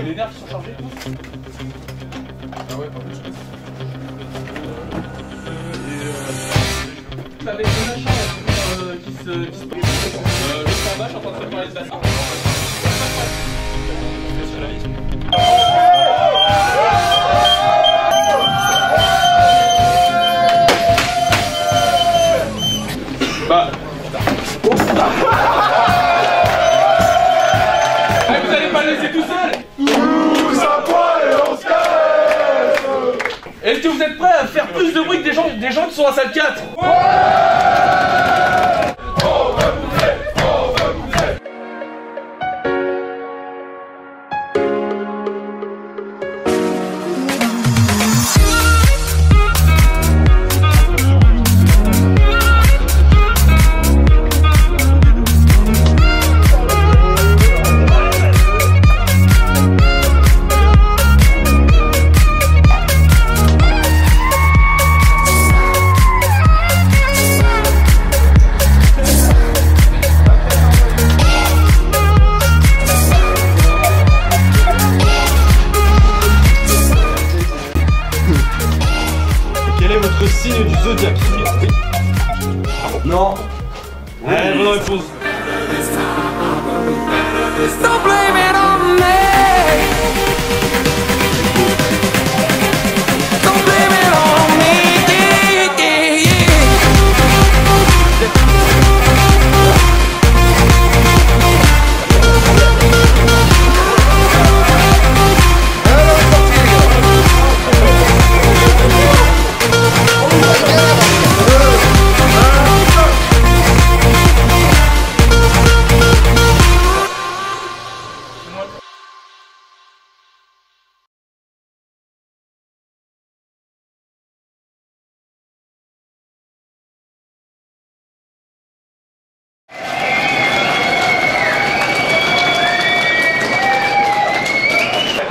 Les nerfs sont chargés tous. Ah ouais, par contre, je sais. Avec le machin qui se brise. Le combat, je suis en train de préparer les assassins. Bah. Vous allez pas le laisser tout seul. Tous à poil et on se casse. Est-ce que vous êtes prêts à faire plus de bruit que des gens qui sont à salle 4? Quel est votre signe du zodiaque? Non. Ouais, bonne réponse. Don't blame it on me. Don't blame it on me.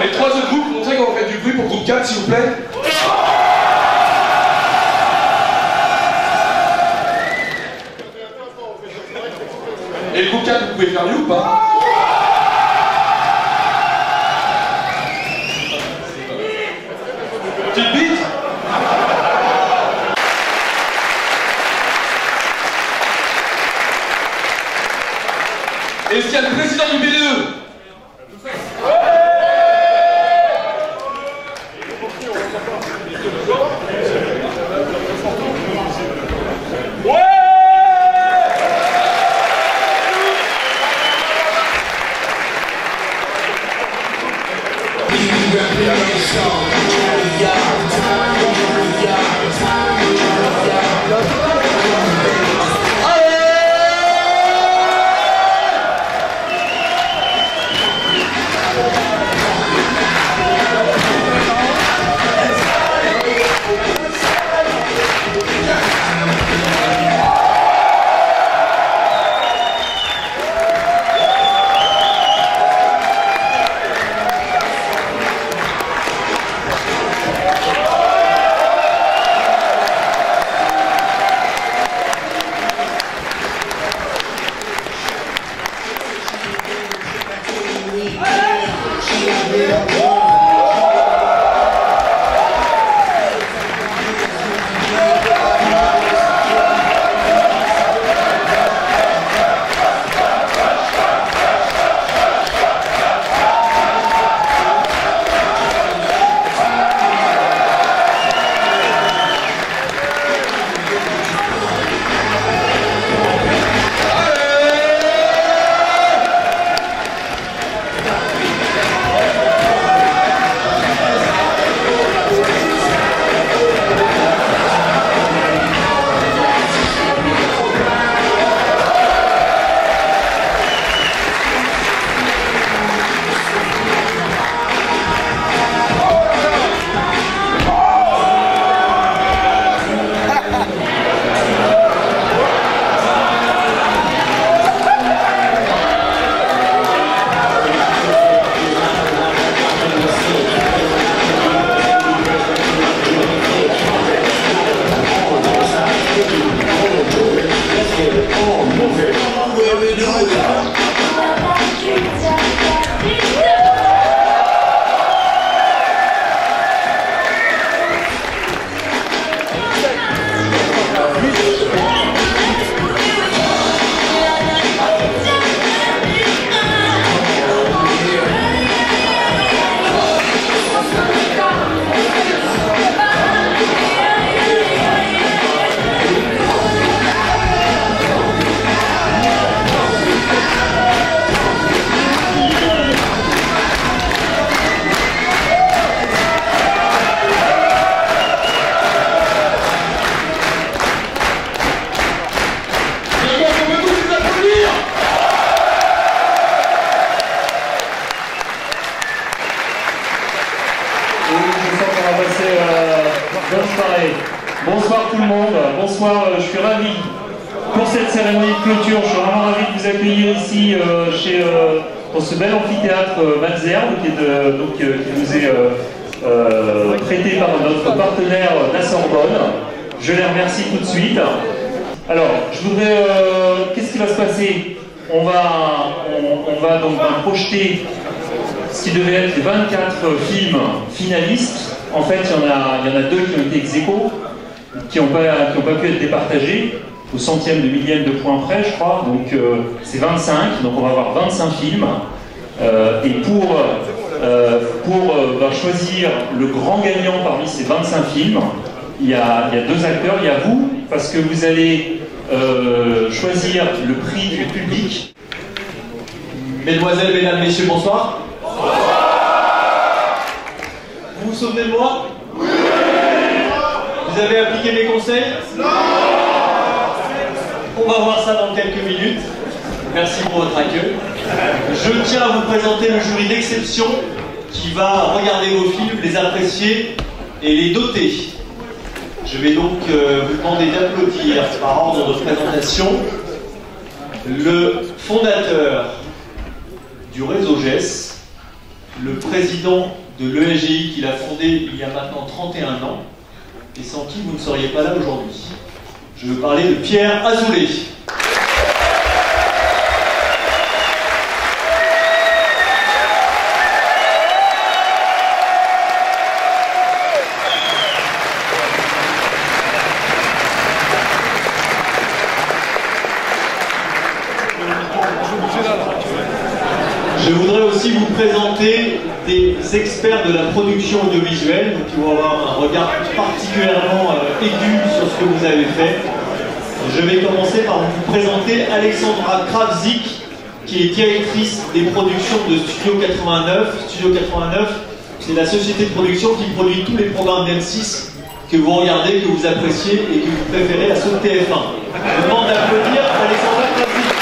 Les trois autres groupes, montrez qu'on fait du bruit pour groupe 4 s'il vous plaît. Et le groupe 4, vous pouvez faire mieux ou pas? Petite bite. Est-ce qu'il y a le président du BDE? bonsoir, je suis ravi pour cette cérémonie de clôture. Je suis vraiment ravi de vous accueillir ici pour ce bel amphithéâtre Malesherbes qui nous est prêté par notre partenaire la Sorbonne. Je les remercie tout de suite. Alors, je voudrais... qu'est-ce qui va se passer? On va donc projeter ce qui devait être les 24 films finalistes. En fait, il y en a 2 qui ont été ex-aequo, qui n'ont pas pu être départagés, au centième de millième de point près, je crois. Donc, c'est 25, donc on va avoir 25 films. Et pour choisir le grand gagnant parmi ces 25 films, il y a 2 acteurs. Il y a vous, parce que vous allez choisir le prix du public. Mesdemoiselles, mesdames, messieurs, bonsoir. Vous vous souvenez de moi? Oui. Vous avez appliqué mes conseils? Non. On va voir ça dans quelques minutes. Merci pour votre accueil. Je tiens à vous présenter le jury d'exception qui va regarder vos films, les apprécier et les doter. Je vais donc vous demander d'applaudir par ordre de présentation le fondateur du réseau GES, le président de l'ESGI qu'il a fondé il y a maintenant 31 ans et sans qui vous ne seriez pas là aujourd'hui. Je veux parler de Pierre Azoulay. Je voudrais aussi vous présenter des experts de la production audiovisuelle, donc qui vont avoir un regard particulièrement aigu sur ce que vous avez fait. Je vais commencer par vous présenter Alexandra Kravzik, qui est directrice des productions de Studio 89. Studio 89, c'est la société de production qui produit tous les programmes d'M6 que vous regardez, que vous appréciez et que vous préférez à ceux de TF1. Je vous demande d'applaudir Alexandra Kravzik.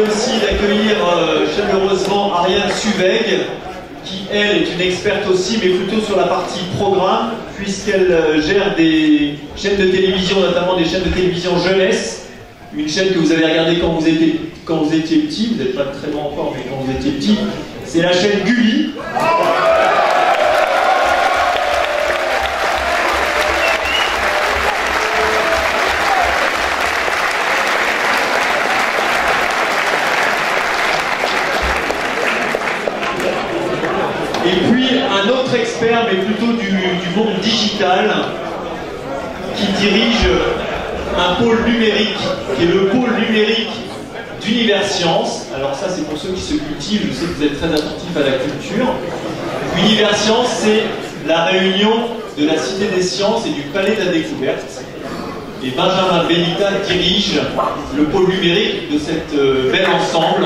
Aussi d'accueillir chaleureusement Ariane Suveg, qui elle est une experte aussi, mais plutôt sur la partie programme, puisqu'elle gère des chaînes de télévision, notamment des chaînes de télévision jeunesse, une chaîne que vous avez regardée quand vous étiez petit, vous n'êtes pas très grand encore, mais quand vous étiez petit, c'est la chaîne Gulli. Et puis un autre expert, mais plutôt du monde digital, qui dirige un pôle numérique, qui est le pôle numérique d'Univers Sciences. Alors ça, c'est pour ceux qui se cultivent, je sais que vous êtes très attentifs à la culture. Univers Sciences, c'est la réunion de la Cité des Sciences et du Palais de la Découverte. Et Benjamin Benita dirige le pôle numérique de cette bel ensemble.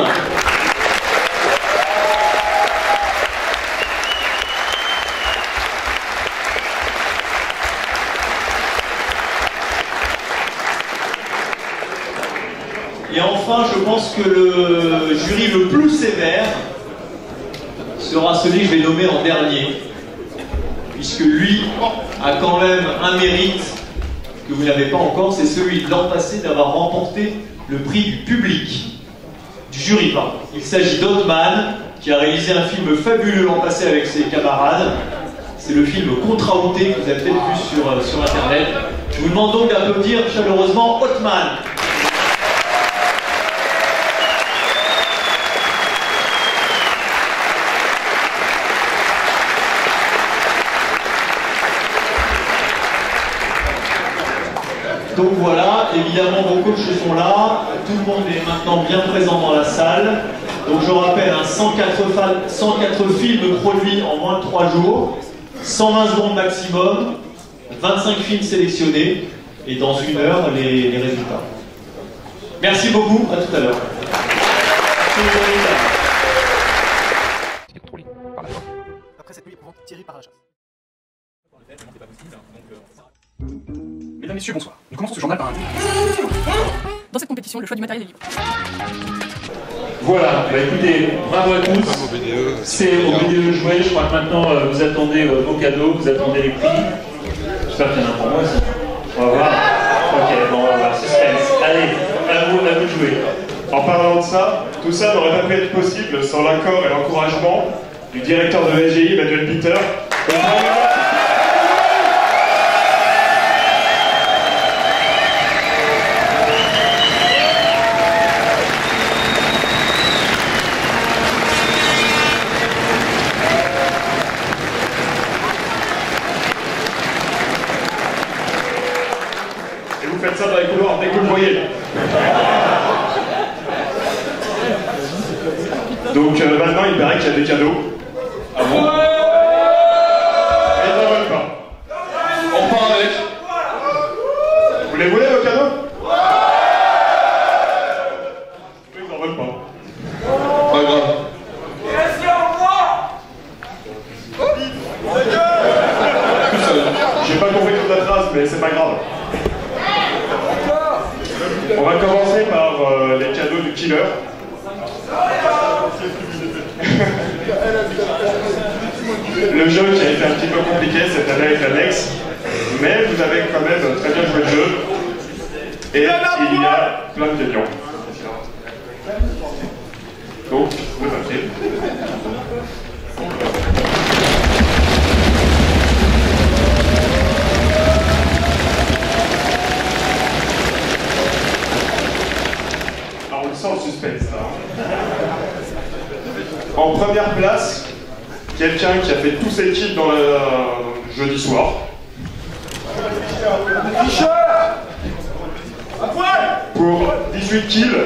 Et enfin, je pense que le jury le plus sévère sera celui que je vais nommer en dernier, puisque lui a quand même un mérite que vous n'avez pas encore, c'est celui de l'an passé d'avoir remporté le prix du public, du jury, pardon. Il s'agit d'Ottman, qui a réalisé un film fabuleux l'an passé avec ses camarades. C'est le film Contraouté que vous avez peut-être vu sur Internet. Je vous demande donc d'applaudir chaleureusement Ottman. Donc voilà, évidemment vos coachs sont là, tout le monde est maintenant bien présent dans la salle. Donc je rappelle, 104 films produits en moins de 3 jours, 120 secondes maximum, 25 films sélectionnés, et dans 1 heure, les résultats. Merci beaucoup, à tout à l'heure. Après cette nuit éprouvante, Thierry part à la chasse. Mesdames, Messieurs, bonsoir. Nous commençons ce journal par un titre. Dans cette compétition, le choix du matériel est libre. Voilà, bah écoutez, bravo à tous. C'est au BDE de jouer, je crois que maintenant vous attendez vos cadeaux, vous attendez les prix. J'espère qu'il y en a pour moi aussi. On va voir. Ok, bon, on va voir, suspense. Allez, à vous de jouer. En parlant de ça, tout ça n'aurait pas pu être possible sans l'accord et l'encouragement du directeur de VGI, Manuel Peter. Et vous faites ça dans les couloirs dès que vous le voyez. Donc maintenant il paraît qu'il y a des cadeaux. Ah bon? Et ils n'en veulent pas. On part avec. Vous les voulez vos cadeaux? Ils n'en veulent pas. Pas grave. J'ai pas compris toute la phrase, mais c'est pas grave. On va commencer par les cadeaux du killer. Le jeu qui a été un petit peu compliqué cette année avec Alex, mais vous avez quand même très bien joué le jeu. Et il y a plein de gagnants. Donc, le papier. Alors, on le sent le suspense là. En première place, quelqu'un qui a fait tous ses kills dans le jeudi soir. Pour 18 kills,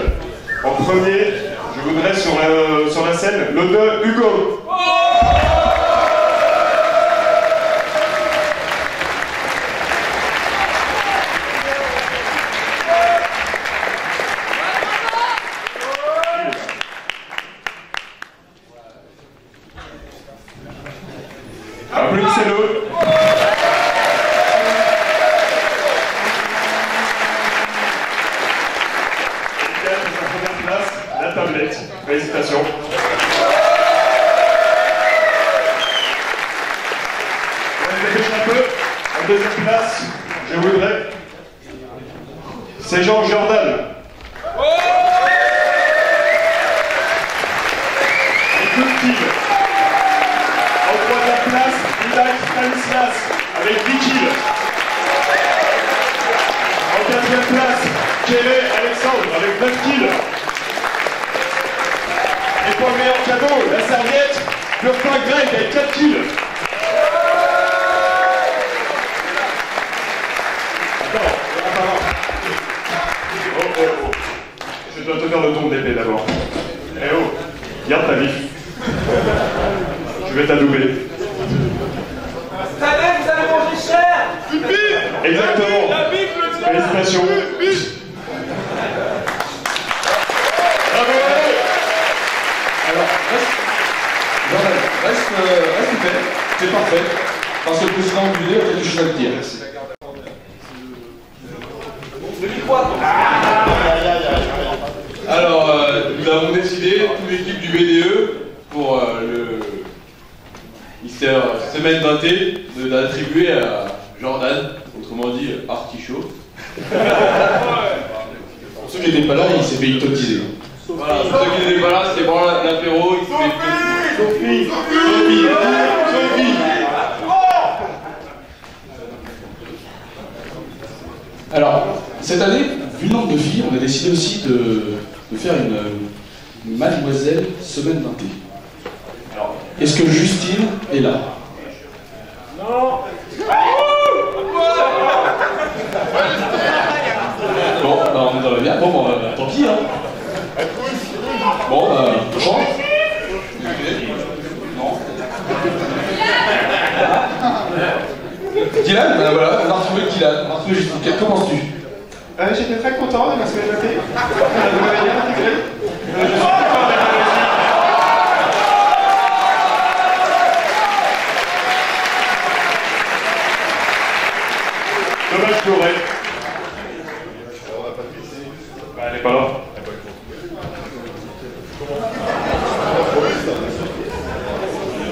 en premier, je voudrais sur la scène le de Hugo. Applaudissez-le. Et en première place, la tablette. Félicitations. On va dépêcher un peu. En deuxième place, je voudrais. C'est Jean Jordan. Et deux kills. En troisième place, Isaac Stanislas avec 10 kills. En quatrième place, Kéré Alexandre avec 9 kills. Et pour le meilleur cadeau, la serviette, Burpin Greg avec 4 kills. Attends, oh. Je dois te faire le tour d'épée d'abord. Eh oh, garde ta vie. Je vais t'adouber. Cette année, vous allez manger cher. Exactement. Félicitations. Bravo. Alors, reste ouvert, c'est parfait. Parce que le président du vidéo a quelque chose à te dire. Merci. Alors, nous avons décidé, toute l'équipe du BDE, pour le Mister Semaine 20, d'attribuer à Jordan, autrement dit Artichaut. Pour ceux qui n'étaient pas là, il s'est fait hypnotiser. Voilà, pour ceux qui n'étaient pas là, c'était bon l'apéro, il s'est fait hypnotiser. Sophie. Alors, cette année, vu le nombre de filles, on a décidé aussi de faire une Mademoiselle Semaine 20. Alors, est-ce que Justine est là? Non. Bon, bah on va bien. Bon, bah, tant pis, hein. Bon, bah, bon. Non. Dylan, bah, voilà, on a retrouvé Dylan, on a retrouvé Justine. Comment commences-tu? J'étais très content de ma semaine de thé. Vous m'avez bien intégré. Je suis content d'être ici. Bah, elle est pas là.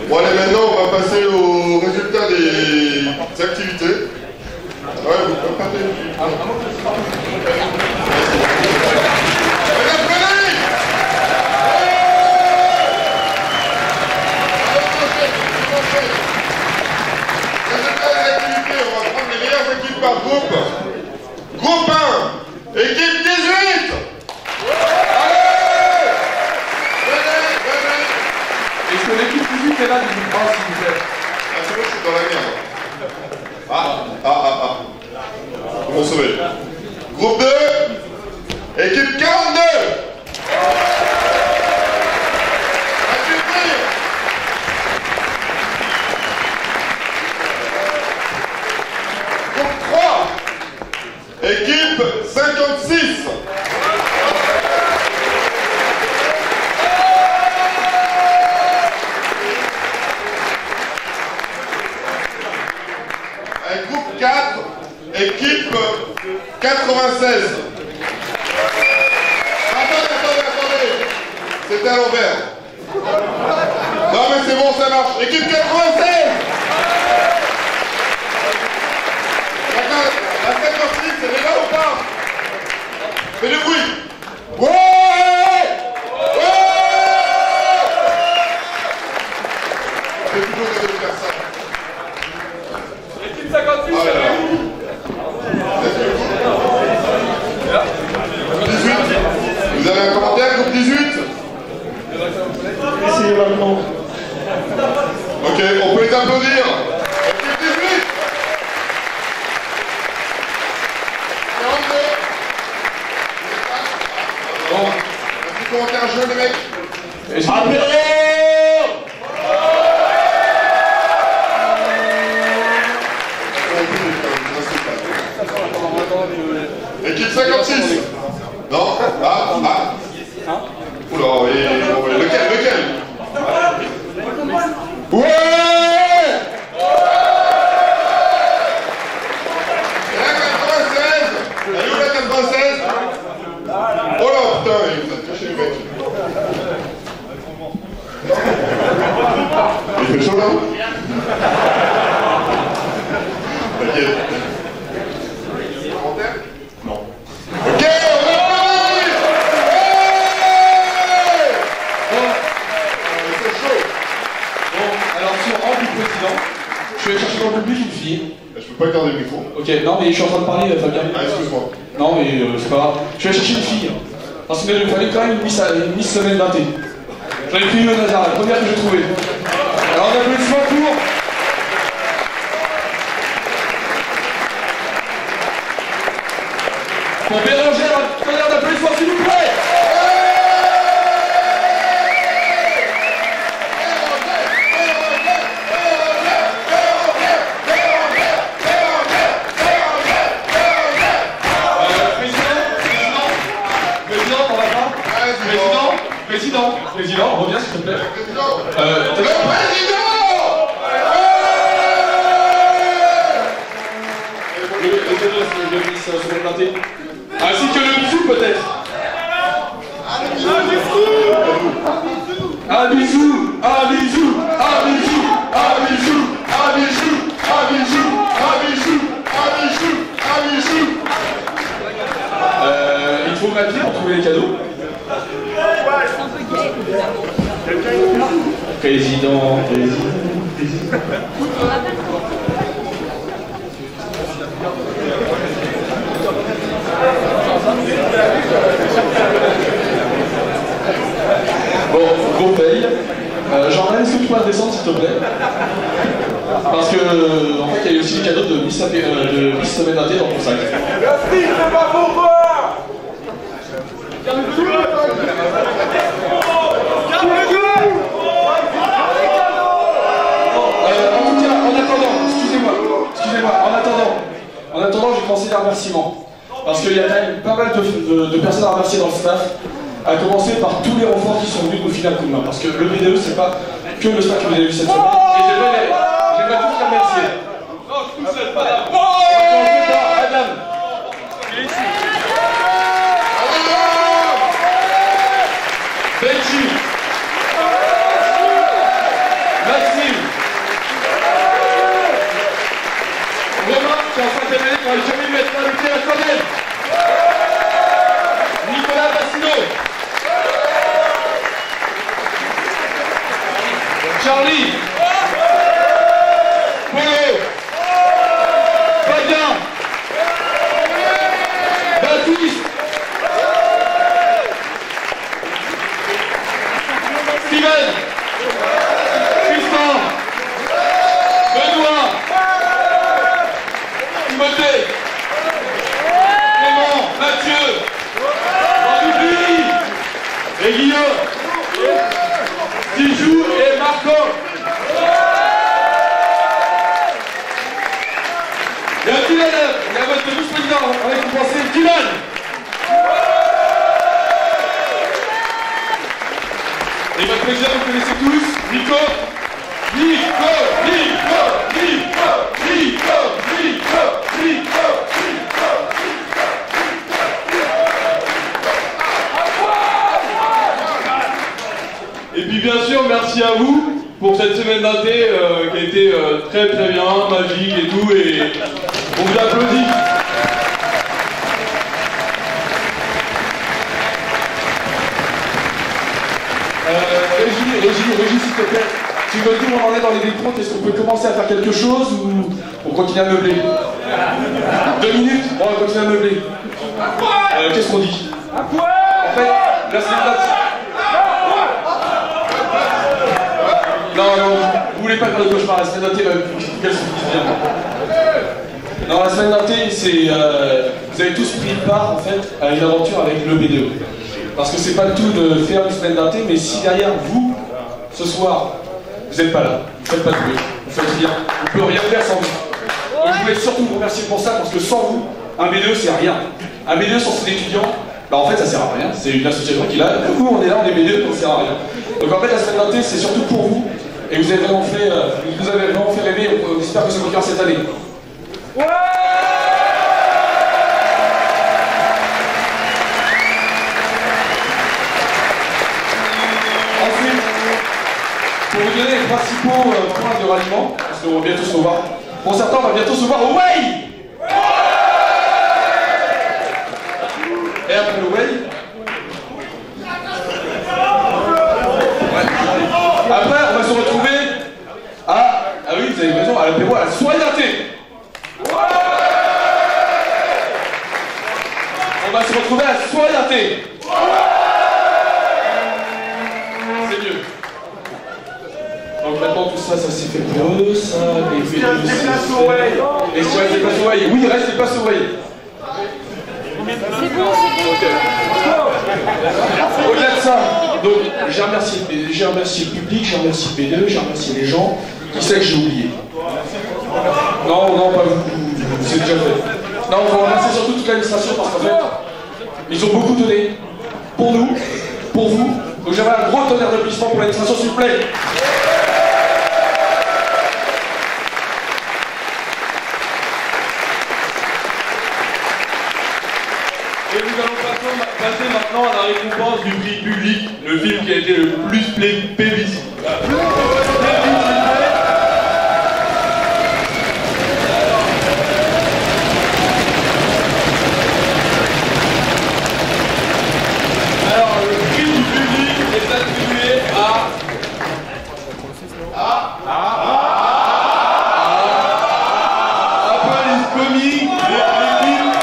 Bon allez, maintenant on va passer aux résultats des activités. Ouais, vous pouvez partir. Par groupe. Groupe 1, équipe 18. Allez, venez. Est-ce que l'équipe 18 est là du groupe 1, s'il vous plaît? Ah, c'est bon, je suis dans la merde. Comment sauver? Groupe 2, équipe 42. Équipe 56. Un groupe 4, équipe 96. Attendez. C'était à l'envers. Non mais c'est bon, ça marche. Équipe 96. La 56, elle est là ou pas? Fais du bruit. Ouais. J'ai toujours rêvé de faire ça. Équipe 58, Ah, là. 18. Vous avez un commentaire, groupe 18? Essayez maintenant. Ok, on peut les applaudir. Équipe 18. 42. Bon, un petit commentaire jeune, les mecs. Apéro! Équipe 56. Non. Oula, lequel? Ouais. La 96. Elle est où la 96? Oh là, putain, vous êtes cachés les mecs. Il fait chaud là? T'inquiète. Commentaire? Non. Ok, on a parlé. C'est chaud. Bon, alors sur ordre du président, je vais chercher dans le public une fille. Je peux pas garder le micro. Ok, non mais je suis en train de parler, Fabien. Ah, excuse-moi. Non mais c'est pas grave. Je vais chercher une fille. Parce qu'il fallait quand même une Miss Semaine d'un thé. J'en ai pris une au hasard, la première que j'ai trouvée. Alors on a plus de fois pour... Pour Bérangère, première d'applaudissements s'il vous plaît. Président, reviens s'il te plaît. Le président. Le Miss Semaine d'un thé. Ainsi que le bisou peut-être. Un bisou, un bisou, un bisou, un bisou, un bisou, un bisou, un bisou, un bisou, un bisou. Il faut m'appeler pour trouver les cadeaux. Président. Bon, gros paye. Jean-René, est-ce que tu pourrais descendre s'il te plaît? Parce que, en fait, il y a aussi les cadeaux de Miss Semaine d'un thé dans ton sac. Merci, c'est pas pour moi. En tout cas, en attendant, excusez-moi, en attendant, j'ai commencé des remerciements. Parce qu'il y a quand même pas mal de personnes à remercier dans le staff, à commencer par tous les renforts qui sont venus nous filer un coup de main. Parce que le BDE, c'est pas que le staff que vous avez vu cette semaine. Et j'aimerais tous les remercier. Non, je suis tout seul, pas là. Adam. Et Guillaume, Tijou et Marco. Il y a Dylan, il y a votre vice-président, on va récompenser Dylan. Et votre président, vous connaissez tous, Nico. Et puis bien sûr, merci à vous pour cette semaine d'inté qui a été très très bien, magique et tout, et on vous applaudit. Régie, s'il te plaît, tu veux dire où on en est dans les décomptes, est-ce qu'on peut commencer à faire quelque chose ou on continue à meubler? 2 minutes? Bon, on continue à meubler. Qu'est-ce qu'on dit? En fait, la semaine d'inté... Non, vous voulez pas faire de cauchemar, la semaine d'inté, qu'elle se dit bien. Non, la semaine d'inté, c'est... vous avez tous pris part, en fait, à une aventure avec le B2. Parce que c'est pas le tout de faire une semaine d'inté, mais si derrière vous, ce soir, vous n'êtes pas là, vous faites pas de bruit, vous faites rien, on peut rien faire sans vous. Donc je voulais surtout vous remercier pour ça, parce que sans vous, un B2 c'est rien. Un B2 sans ses étudiants, bah en fait ça sert à rien, c'est une association qui est là, nous on est là, on est B2, on sert à rien. Donc en fait la semaine d'inté c'est surtout pour vous, et vous avez vraiment fait, vous avez vraiment fait rêver, on espère que ça continuera cette année. Ouais! Pour vous donner les principaux points de ralliement, parce qu'on va bientôt se revoir. Pour certains, on va bientôt se voir au Way! Et après le Way, après, on va se retrouver à... Ah oui, vous avez raison, à l'apéro, à la soirée d'inté. On va se retrouver à la soirée d'inté. C'est mieux. Donc maintenant tout ça, ça s'est fait pour eux, ça, les B2, c'est place au Way. Et si reste des places au Way, oui, il reste des places au Way. C'est bon, c'est bon. Au-delà de ça, donc j'ai remercié le public, j'ai remercié B2, j'ai remercié les gens. Qui sait que j'ai oublié? Non, pas vous, c'est déjà fait. Non, on va remercier surtout toute l'administration parce qu'en fait, ils ont beaucoup donné. Pour nous, pour vous. Donc j'aimerais un gros tonnerre d'applaudissements pour l'administration, s'il vous plaît. Et nous allons passer maintenant à la récompense du prix public, le film qui a été le plus plébiscité. Alors, le prix du public est attribué à... Apple is coming, les films,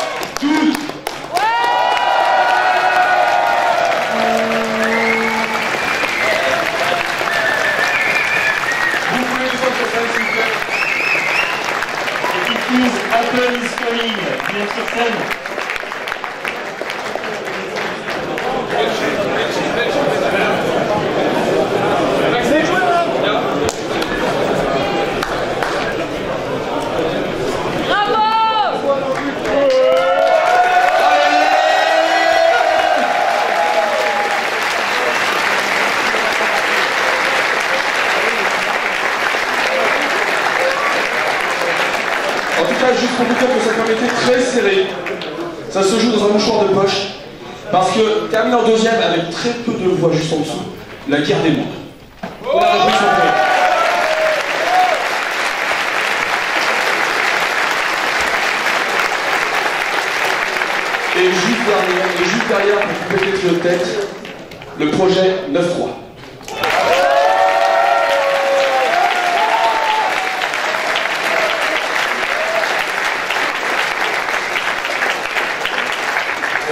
tous. Apple is coming, bien sur scène. En tout cas, juste pour vous dire que ça a quand même été très serré. Ça se joue dans un mouchoir de poche. Parce que termine en deuxième avec très peu de voix juste en dessous. La guerre des mondes. Pour la révolution française. Et juste derrière, pour vous péter le tête, le projet 9-3.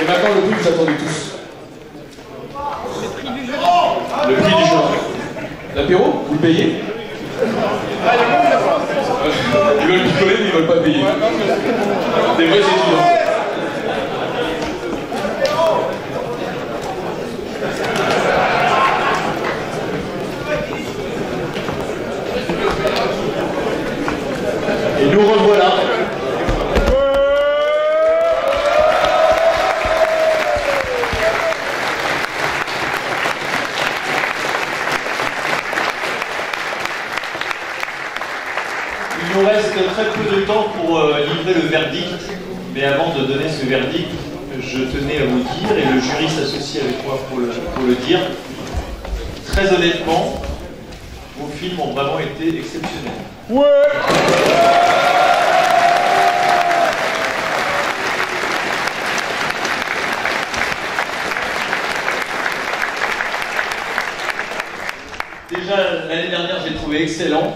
Et maintenant, le prix que vous attendez tous. Le prix du jour. L'apéro, vous le payez? Ils veulent picoler, mais ils veulent pas payer. Des vrais étudiants. donnerai le verdict, mais avant de donner ce verdict, je tenais à vous dire, et le jury s'associe avec moi pour le dire, très honnêtement, vos films ont vraiment été exceptionnels. Ouais. Déjà, l'année dernière, j'ai trouvé excellent,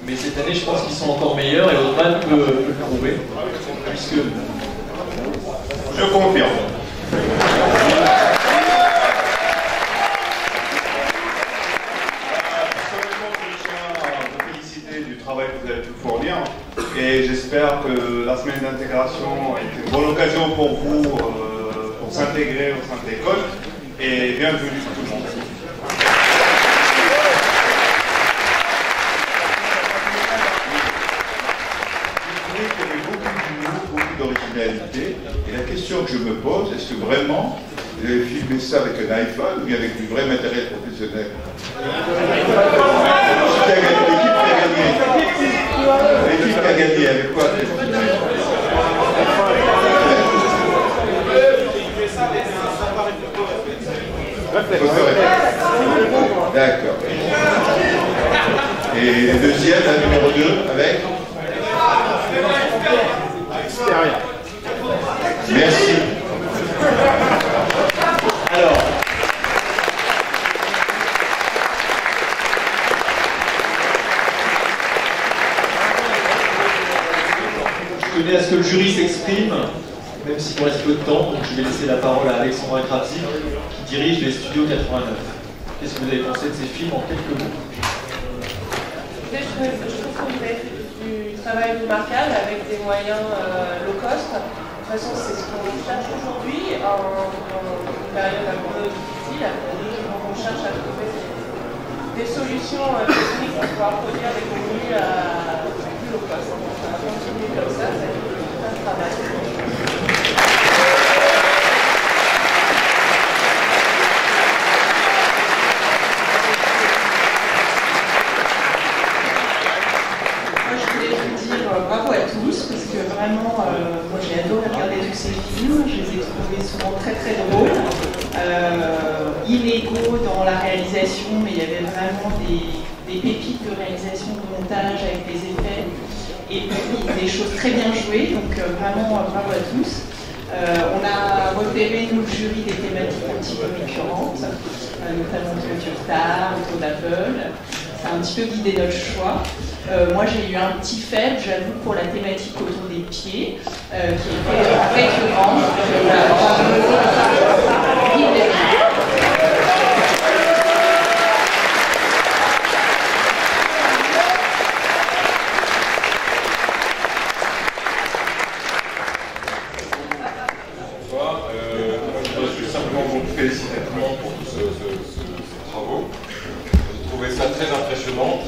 mais cette année, je pense qu'ils sont encore meilleurs, et Othman peut le prouver, puisque... Je confirme. Du travail que vous avez pu fournir, et j'espère que la semaine d'intégration est une bonne occasion pour vous pour s'intégrer au sein de l'école, et bienvenue tout le monde. J'ai trouvé qu'il y avait beaucoup d'humour, beaucoup d'originalité, et la question que je me pose, est-ce que vraiment vous avez filmé ça avec un iPhone ou bien avec du vrai matériel professionnel? L'équipe qui a gagné avec quoi? D'accord. Et le deuxième, la numéro 2, avec Extérieur. Merci. Alors, je tenais à ce que le jury s'exprime, même s'il nous reste peu de temps, donc je vais laisser la parole à Alexandra Kravzi, qui dirige les studios 89. Qu'est-ce que vous avez pensé de ces films en quelques mots? Je trouve que vous avez fait du travail remarquable avec des moyens low cost. De toute façon, c'est ce qu'on cherche aujourd'hui en une période un peu difficile. On cherche à trouver des solutions techniques pour pouvoir produire des contenus plus low cost. On va continuer comme ça va être tout un travail. Bravo à tous, parce que vraiment, moi j'ai adoré regarder tous ces films, je les ai trouvés souvent très très drôles, inégaux dans la réalisation, mais il y avait vraiment des pépites de réalisation, de montage avec des effets, et puis des choses très bien jouées, donc vraiment bravo à tous. On a repéré, nous, le jury, des thématiques un petit peu récurrentes, notamment autour tard, autour d'Apple. Ça a un petit peu guidé notre choix. Moi, j'ai eu un petit faible, j'avoue, pour la thématique autour des pieds, qui était récurrente. Je veux simplement vous féliciter tout le monde pour tous ces travaux. J'ai trouvé ça très impressionnant,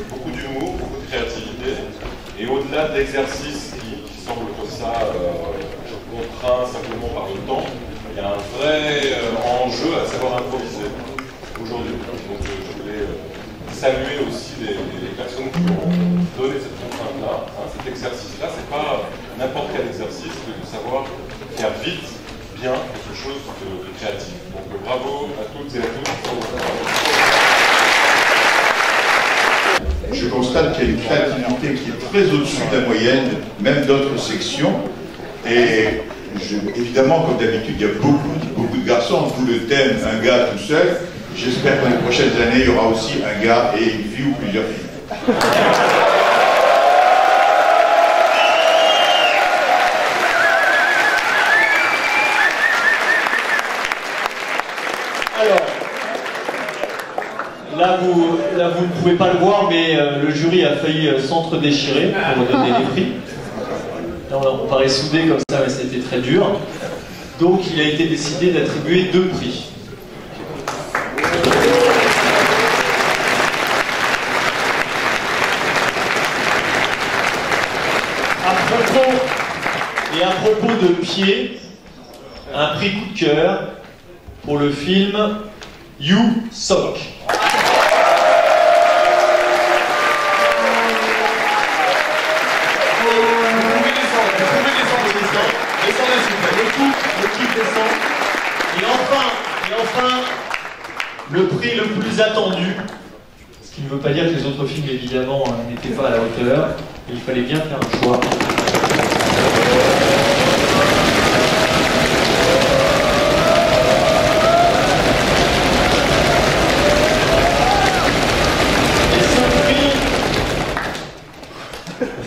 beaucoup d'humour, beaucoup de créativité, et au-delà d'exercices qui semblent comme ça contraints simplement par le temps, il y a un vrai enjeu à savoir improviser aujourd'hui. Donc je voulais saluer aussi les personnes qui ont donné cette contrainte-là. Cet exercice-là, c'est pas n'importe quel exercice, c'est de savoir faire vite, bien, quelque chose de créatif. Donc bravo à toutes et à tous pour votre travail. Je constate qu'il y a une créativité qui est très au-dessus de la moyenne, même d'autres sections. Et évidemment, comme d'habitude, il y a beaucoup de garçons, d'où le thème « Un gars tout seul ». J'espère que dans les prochaines années, il y aura aussi un gars et une fille ou plusieurs filles. Là, vous ne pouvez pas le voir, mais le jury a failli s'entre-déchirer pour donner les prix. Là, on paraît soudés comme ça, mais c'était très dur. Donc, il a été décidé d'attribuer 2 prix. À propos de pied, un prix coup de cœur pour le film You Sock. le prix le plus attendu, ce qui ne veut pas dire que les autres films, évidemment, n'étaient pas à la hauteur, mais il fallait bien faire un choix. Et ce prix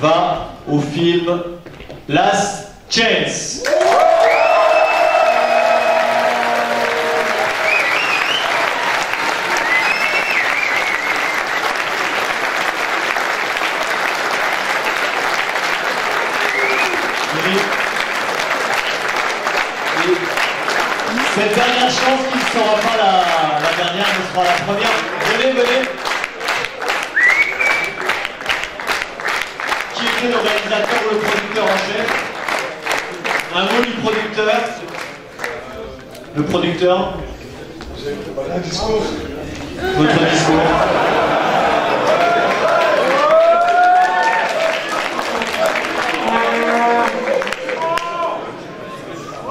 va au film Last Chance. Cette dernière chance qui ne sera pas la dernière, mais sera la première. Venez, venez. Qui était le réalisateur ou le producteur en chef? Un mot du producteur. Le producteur. Un discours. Votre discours.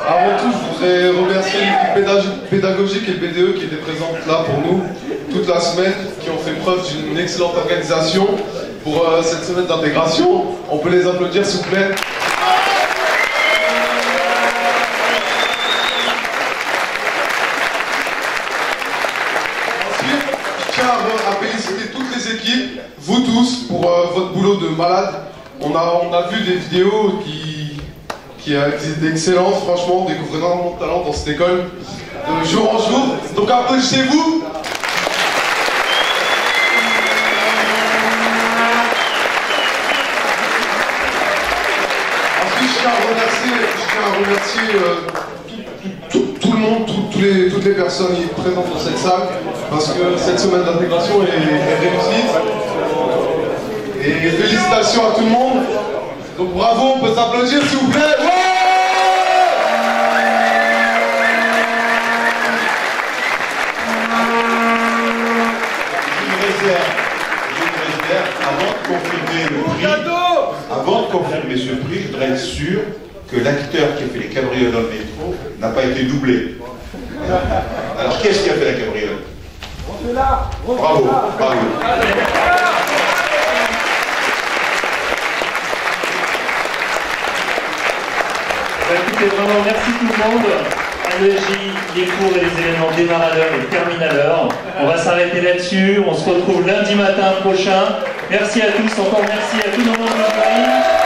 Avant tout, je voudrais remercier l'équipe pédagogique et le BDE qui était présente là pour nous toute la semaine, qui ont fait preuve d'une excellente organisation pour cette semaine d'intégration. On peut les applaudir s'il vous plaît. Ensuite, je tiens à féliciter toutes les équipes, vous tous, pour votre boulot de malade. On a vu des vidéos qui étaient excellentes, franchement, on découvre énormément de talent dans cette école, de jour en jour. Donc applaudissez-vous. Ensuite, je tiens à remercier tout le monde, toutes les personnes présentes dans cette salle, parce que cette semaine d'intégration est réussie. Et félicitations à tout le monde. Donc bravo, on peut s'applaudir s'il vous plaît. Ouais, avant de confirmer ce prix, je voudrais être sûr que l'acteur qui a fait les cabrioles dans le métro n'a pas été doublé. Alors qu'est-ce qui a fait la cabriole? Bravo, bravo. Écoutez, vraiment, merci tout le monde. Régie, les cours et les éléments démarradeurs et terminaleurs. On va s'arrêter là-dessus. On se retrouve lundi matin prochain. Merci à tous. Encore merci à tous nos membres du jury.